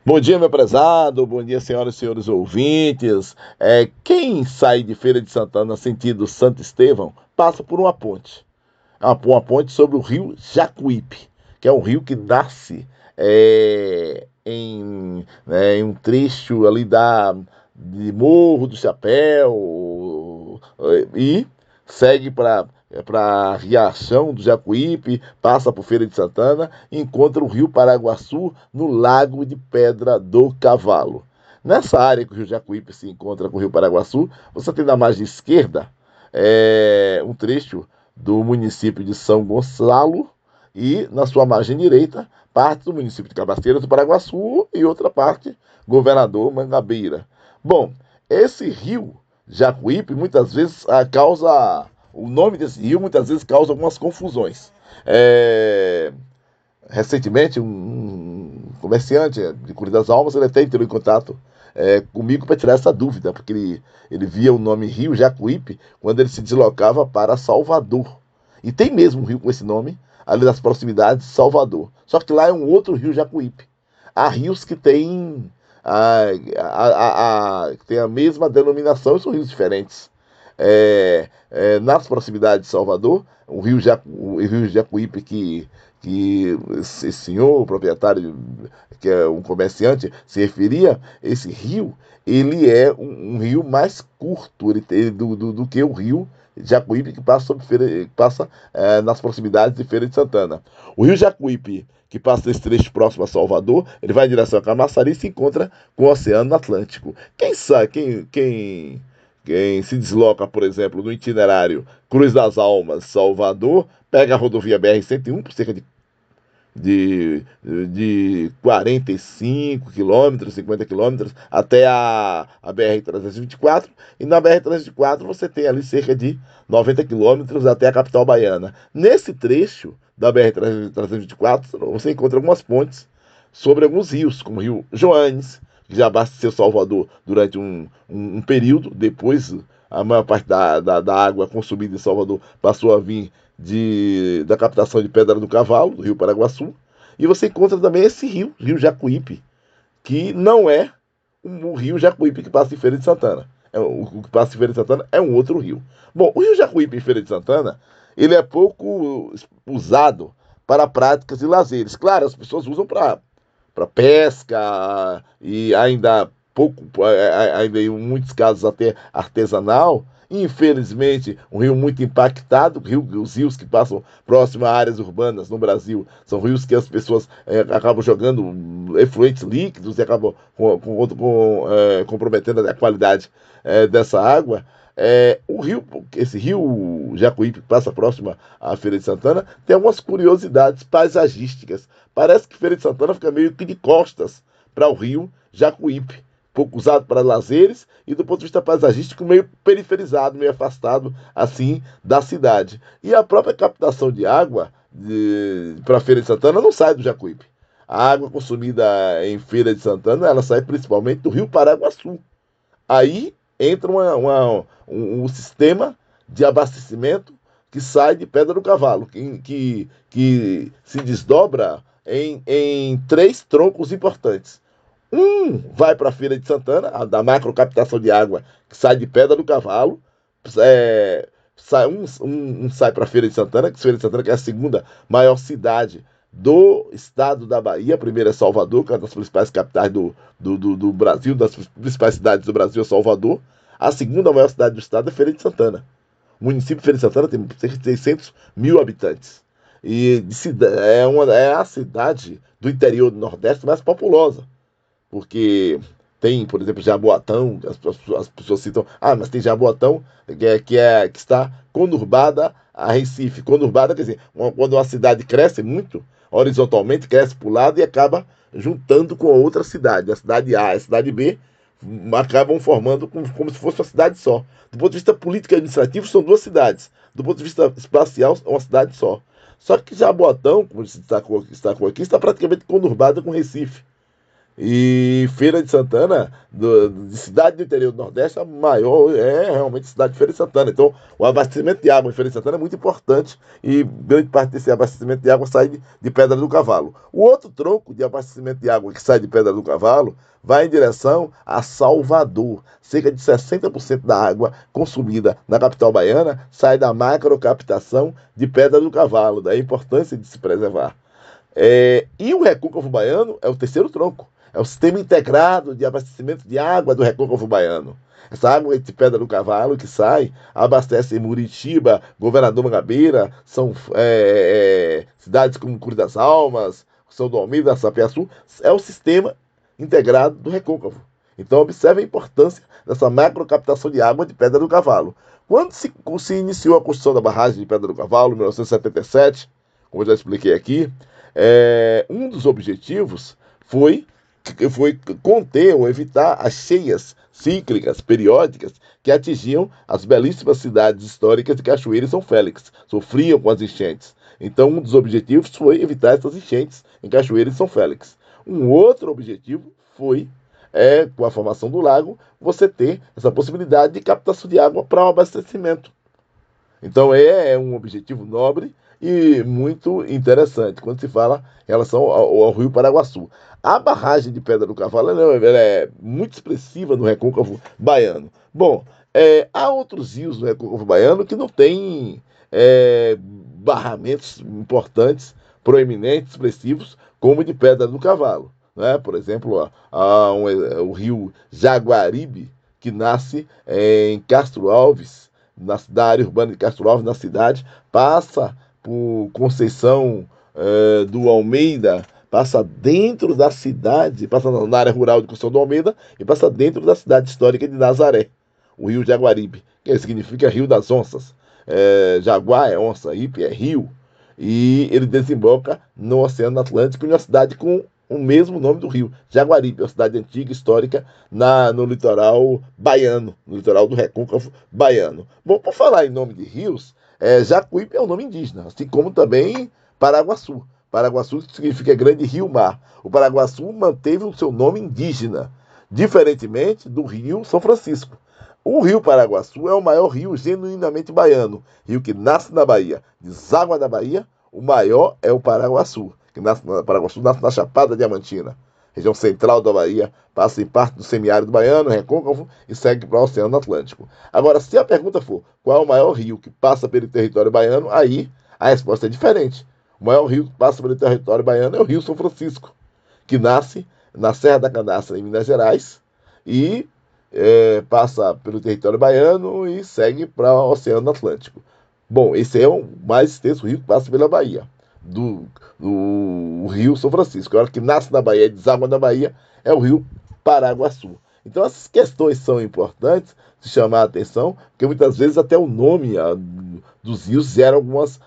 Bom dia, meu prezado, bom dia, senhoras e senhores ouvintes. Quem sai de Feira de Santana sentido Santo Estevão passa por uma ponte. Uma ponte sobre o rio Jacuípe, que é um rio que nasce em um trecho ali de Morro do Chapéu e segue para Riachão do Jacuípe, passa por Feira de Santana e encontra o rio Paraguaçu no Lago de Pedra do Cavalo. Nessa área que o rio Jacuípe se encontra com o rio Paraguaçu, você tem na margem esquerda um trecho do município de São Gonçalo e, na sua margem direita, parte do município de Cabaceiras do Paraguaçu e outra parte, Governador Mangabeira. Bom, esse rio Jacuípe muitas vezes causa... O nome desse rio muitas vezes causa algumas confusões. Recentemente, um comerciante de Cura das Almas, ele até entrou em contato comigo para tirar essa dúvida, porque ele via o nome Rio Jacuípe quando ele se deslocava para Salvador. E tem mesmo um rio com esse nome, ali nas proximidades de Salvador. Só que lá é um outro rio Jacuípe. Há rios que têm tem a mesma denominação e são rios diferentes. Nas proximidades de Salvador, o rio Jacuípe que esse senhor, o proprietário, que é um comerciante, se referia, esse rio, ele é um rio mais curto do que o rio Jacuípe que passa nas proximidades de Feira de Santana. O rio Jacuípe, que passa nesse trecho próximo a Salvador, ele vai em direção a Camaçari e se encontra com o Oceano Atlântico. Quem se desloca, por exemplo, no itinerário Cruz das Almas, Salvador, pega a rodovia BR-101 por cerca de 45 quilômetros, 50 quilômetros, até a BR-324, e na BR-324 você tem ali cerca de 90 quilômetros até a capital baiana. Nesse trecho da BR-324, você encontra algumas pontes sobre alguns rios, como o rio Joanes, que já abasteceu Salvador durante um período, depois a maior parte da água consumida em Salvador passou a vir da captação de Pedra do Cavalo, do rio Paraguaçu, e você encontra também esse rio Jacuípe, que não é o rio Jacuípe que passa em Feira de Santana. O que passa em Feira de Santana é um outro rio. Bom, o rio Jacuípe em Feira de Santana, ele é pouco usado para práticas de lazeres. Claro, as pessoas usam para pesca e ainda ainda em muitos casos até artesanal. Infelizmente, um rio muito impactado. Os rios que passam próximo a áreas urbanas no Brasil são rios que as pessoas acabam jogando efluentes líquidos e acabam comprometendo a qualidade dessa água. Esse rio Jacuípe, que passa próximo à Feira de Santana, tem algumas curiosidades paisagísticas. Parece que Feira de Santana fica meio que de costas para o rio Jacuípe, pouco usado para lazeres e do ponto de vista paisagístico meio periferizado, meio afastado assim da cidade. E a própria captação de água para Feira de Santana não sai do Jacuípe. A água consumida em Feira de Santana, ela sai principalmente do rio Paraguaçu. Aí entra um sistema de abastecimento que sai de Pedra do Cavalo, que se desdobra em três troncos importantes. Um vai para a Feira de Santana, a da macrocaptação de água, que sai de Pedra do Cavalo. Sai para a Feira de Santana, que é a segunda maior cidade do estado da Bahia. A primeira é Salvador, que é uma das principais capitais do Brasil, das principais cidades do Brasil é Salvador. A segunda maior cidade do estado é Feira de Santana. O município de Feira de Santana tem cerca de 600 mil habitantes. E é a cidade do interior do Nordeste mais populosa. Porque tem, por exemplo, Jaboatão, as pessoas citam, mas tem Jaboatão, que está conurbada a Recife. Conurbada, quer dizer, quando uma cidade cresce muito, horizontalmente, cresce para o lado e acaba juntando com outra cidade. A cidade A e a cidade B acabam formando como se fosse uma cidade só. Do ponto de vista político e administrativo, são duas cidades. Do ponto de vista espacial, é uma cidade só. Só que Jaboatão, como se destacou aqui, está praticamente conurbada com Recife. E Feira de Santana, de cidade do interior do Nordeste, a maior é realmente a cidade de Feira de Santana. Então, o abastecimento de água em Feira de Santana é muito importante e grande parte desse abastecimento de água sai de Pedra do Cavalo. O outro tronco de abastecimento de água que sai de Pedra do Cavalo vai em direção a Salvador. Cerca de 60% da água consumida na capital baiana sai da macrocaptação de Pedra do Cavalo, daí a importância de se preservar. E o recôncavo baiano é o terceiro tronco. É o sistema integrado de abastecimento de água do recôncavo baiano. Essa água de Pedra do Cavalo que sai, abastece Muritiba, Governador Mangabeira, são cidades como Curi das Almas, São Domingos, Sapiaçu, é o sistema integrado do recôncavo. Então, observe a importância dessa macrocaptação de água de Pedra do Cavalo. Quando se iniciou a construção da barragem de Pedra do Cavalo, em 1977, como eu já expliquei aqui, um dos objetivos foi conter ou evitar as cheias cíclicas, periódicas, que atingiam as belíssimas cidades históricas de Cachoeira e São Félix, sofriam com as enchentes. Então, um dos objetivos foi evitar essas enchentes em Cachoeira e São Félix. Um outro objetivo foi, com a formação do lago, você ter essa possibilidade de captação de água para o abastecimento. Então, é um objetivo nobre e muito interessante quando se fala em relação ao Rio Paraguaçu. A barragem de Pedra do Cavalo ela é muito expressiva no recôncavo baiano. Bom, há outros rios no recôncavo baiano que não têm barramentos importantes, proeminentes, expressivos, como o de Pedra do Cavalo. Né? Por exemplo, o rio Jaguaribe, que nasce em Castro Alves, da área urbana de Castro Alves, na cidade, passa por Conceição do Almeida, passa dentro da cidade, passa na área rural de Conceição do Almeida e passa dentro da cidade histórica de Nazaré, o rio Jaguaribe, que significa Rio das Onças. Jaguar é onça, Ipe é rio, e ele desemboca no Oceano Atlântico em uma cidade com o mesmo nome do rio, Jaguaribe, uma cidade antiga, histórica, no litoral baiano, no litoral do recôncavo baiano. Bom, por falar em nome de rios, Jacuípe é um nome indígena, assim como também Paraguaçu. Paraguaçu significa grande rio-mar. O Paraguaçu manteve o seu nome indígena, diferentemente do rio São Francisco. O rio Paraguaçu é o maior rio genuinamente baiano, rio que nasce na Bahia, deságua na Bahia. O maior é o Paraguaçu, que nasce na Chapada Diamantina, região central da Bahia, passa em parte do semiárido baiano, recôncavo, e segue para o Oceano Atlântico. Agora, se a pergunta for qual é o maior rio que passa pelo território baiano, aí a resposta é diferente. O maior rio que passa pelo território baiano é o Rio São Francisco, que nasce na Serra da Canastra, em Minas Gerais, e passa pelo território baiano e segue para o Oceano Atlântico. Bom, esse é o mais extenso rio que passa pela Bahia, do Rio São Francisco. A hora que nasce na Bahia e deságua na Bahia é o Rio Paraguaçu. Então, essas questões são importantes de chamar a atenção, porque muitas vezes até o nome dos rios gera alguns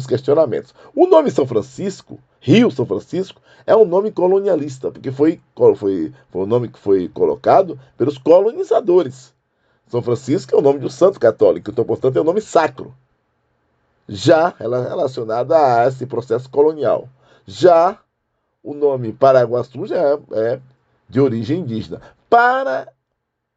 questionamentos. O nome São Francisco, Rio São Francisco, é um nome colonialista, porque foi o nome que foi colocado pelos colonizadores. São Francisco é o nome de um santo católico, então, portanto, é um nome sacro. Já relacionado a esse processo colonial. Já o nome Paraguaçu já é de origem indígena. Para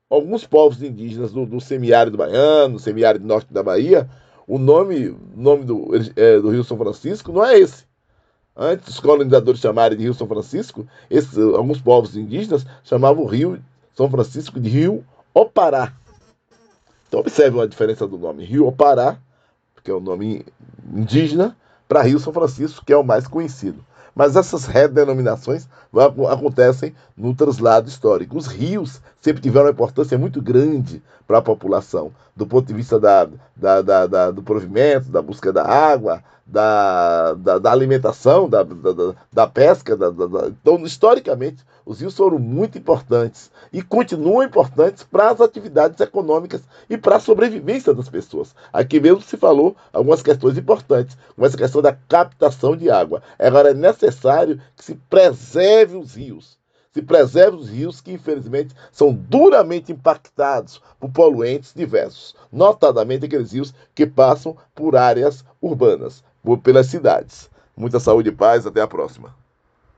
alguns povos indígenas do semiárido baiano, do semiárido norte da Bahia, o nome do Rio São Francisco não é esse. Antes dos colonizadores chamarem de Rio São Francisco, alguns povos indígenas chamavam o Rio São Francisco de Rio Opará. Então observe a diferença do nome Rio Opará, que é o nome indígena, para Rio São Francisco, que é o mais conhecido. Mas essas redenominações acontecem no traslado histórico. Os rios sempre tiveram uma importância muito grande para a população, do ponto de vista do provimento, da busca da água, da alimentação, da pesca. Então, historicamente, os rios foram muito importantes e continuam importantes para as atividades econômicas e para a sobrevivência das pessoas. Aqui mesmo se falou algumas questões importantes, como essa questão da captação de água. Agora, é necessário que se preserve os rios. Se preserve os rios que, infelizmente, são duramente impactados por poluentes diversos, notadamente aqueles rios que passam por áreas urbanas, pelas cidades. Muita saúde e paz, até a próxima.